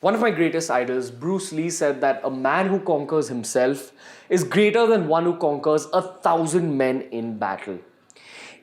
One of my greatest idols, Bruce Lee, said that a man who conquers himself is greater than one who conquers 1,000 men in battle.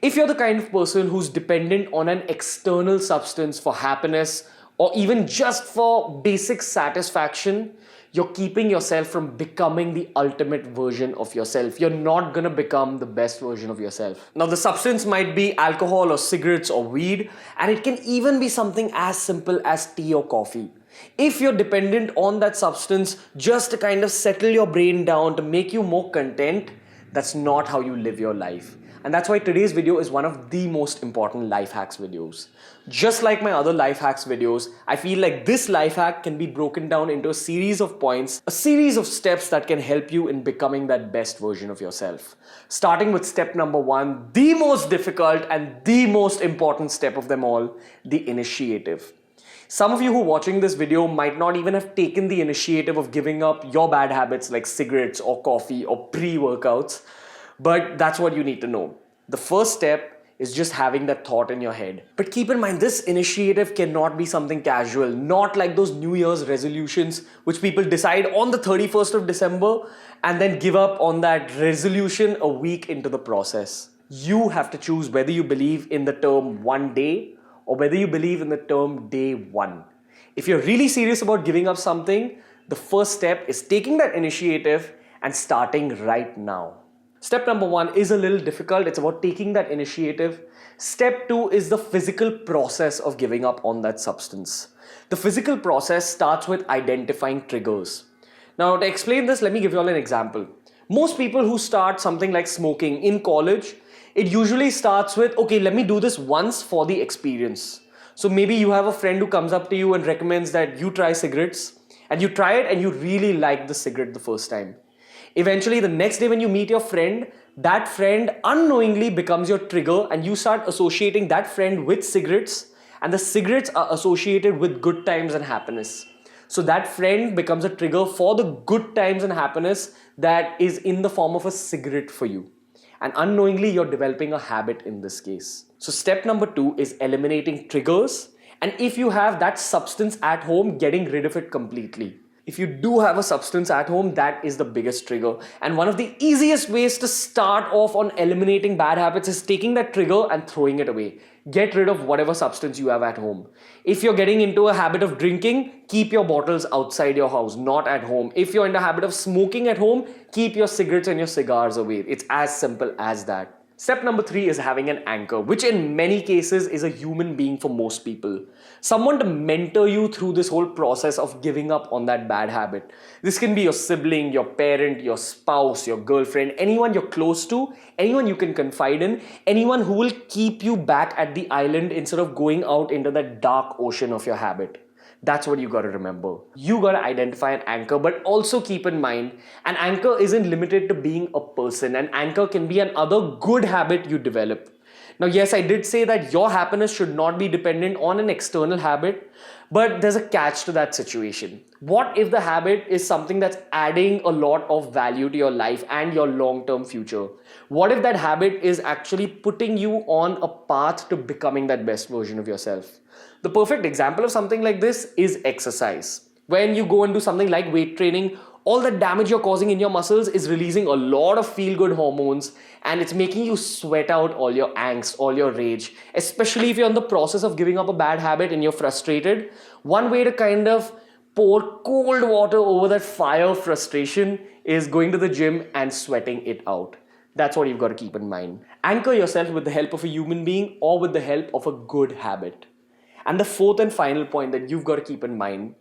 If you're the kind of person who's dependent on an external substance for happiness or even just for basic satisfaction, you're keeping yourself from becoming the ultimate version of yourself. You're not gonna become the best version of yourself. Now, the substance might be alcohol or cigarettes or weed, and it can even be something as simple as tea or coffee. If you're dependent on that substance just to kind of settle your brain down to make you more content, that's not how you live your life. And that's why today's video is one of the most important life hacks videos. Just like my other life hacks videos, I feel like this life hack can be broken down into a series of points, a series of steps that can help you in becoming that best version of yourself. Starting with step number one, the most difficult and the most important step of them all, the initiative. Some of you who are watching this video might not even have taken the initiative of giving up your bad habits like cigarettes or coffee or pre-workouts, but that's what you need to know. The first step is just having that thought in your head. But keep in mind, this initiative cannot be something casual, not like those New Year's resolutions which people decide on the 31st of December and then give up on that resolution a week into the process. You have to choose whether you believe in the term one day or whether you believe in the term day one. If you're really serious about giving up something, the first step is taking that initiative and starting right now. Step number one is a little difficult. It's about taking that initiative. Step two is the physical process of giving up on that substance. The physical process starts with identifying triggers. Now, to explain this, let me give you all an example. Most people who start something like smoking in college, it usually starts with, okay, let me do this once for the experience. So maybe you have a friend who comes up to you and recommends that you try cigarettes, and you try it and you really like the cigarette the first time. Eventually, the next day when you meet your friend, that friend unknowingly becomes your trigger and you start associating that friend with cigarettes, and the cigarettes are associated with good times and happiness. So that friend becomes a trigger for the good times and happiness that is in the form of a cigarette for you. And unknowingly, you're developing a habit in this case. So step number two is eliminating triggers. And if you have that substance at home, getting rid of it completely. If you do have a substance at home, that is the biggest trigger. And one of the easiest ways to start off on eliminating bad habits is taking that trigger and throwing it away. Get rid of whatever substance you have at home. If you're getting into a habit of drinking, keep your bottles outside your house, not at home. If you're in the habit of smoking at home, keep your cigarettes and your cigars away. It's as simple as that. Step number three is having an anchor, which in many cases is a human being for most people. Someone to mentor you through this whole process of giving up on that bad habit. This can be your sibling, your parent, your spouse, your girlfriend, anyone you're close to, anyone you can confide in, anyone who will keep you back at the island instead of going out into that dark ocean of your habit. That's what you gotta remember. You gotta identify an anchor, but also keep in mind, an anchor isn't limited to being a person. An anchor can be another good habit you develop. Now, yes, I did say that your happiness should not be dependent on an external habit, but there's a catch to that situation. What if the habit is something that's adding a lot of value to your life and your long-term future? What if that habit is actually putting you on a path to becoming that best version of yourself? The perfect example of something like this is exercise. When you go and do something like weight training, all the damage you're causing in your muscles is releasing a lot of feel-good hormones, and it's making you sweat out all your angst, all your rage. Especially if you're in the process of giving up a bad habit and you're frustrated, one way to kind of pour cold water over that fire of frustration is going to the gym and sweating it out. That's what you've got to keep in mind. Anchor yourself with the help of a human being or with the help of a good habit. And the fourth and final point that you've got to keep in mind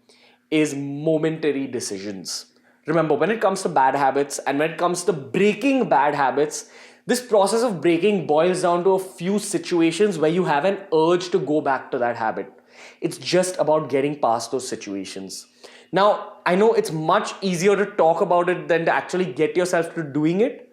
is momentary decisions. Remember, when it comes to bad habits and when it comes to breaking bad habits, this process of breaking boils down to a few situations where you have an urge to go back to that habit. It's just about getting past those situations. Now, I know it's much easier to talk about it than to actually get yourself to doing it.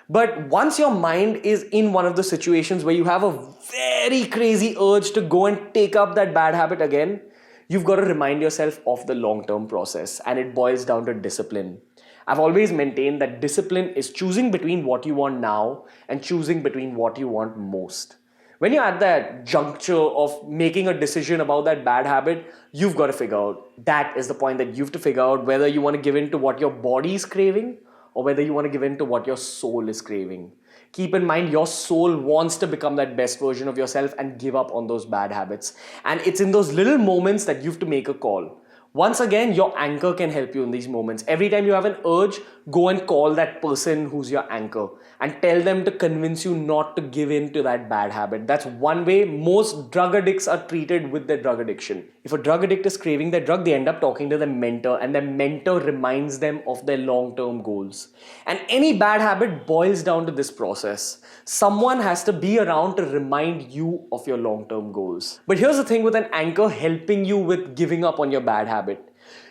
But once your mind is in one of the situations where you have a very crazy urge to go and take up that bad habit again, you've got to remind yourself of the long-term process, and it boils down to discipline. I've always maintained that discipline is choosing between what you want now and choosing between what you want most. When you're at that juncture of making a decision about that bad habit, you've got to figure out, that is the point that you have to figure out whether you want to give in to what your body is craving or whether you want to give in to what your soul is craving. Keep in mind, your soul wants to become that best version of yourself and give up on those bad habits. And it's in those little moments that you have to make a call. Once again, your anchor can help you in these moments. Every time you have an urge, go and call that person who's your anchor and tell them to convince you not to give in to that bad habit. That's one way most drug addicts are treated with their drug addiction. If a drug addict is craving their drug, they end up talking to their mentor, and their mentor reminds them of their long-term goals. And any bad habit boils down to this process. Someone has to be around to remind you of your long-term goals. But here's the thing with an anchor helping you with giving up on your bad habit.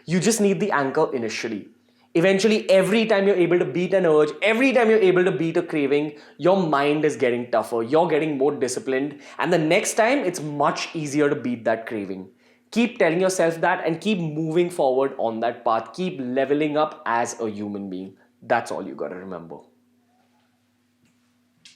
You just need the anchor initially. Eventually, every time you're able to beat an urge, every time you're able to beat a craving, your mind is getting tougher, you're getting more disciplined, and the next time it's much easier to beat that craving. Keep telling yourself that and keep moving forward on that path. Keep leveling up as a human being. That's all you gotta remember.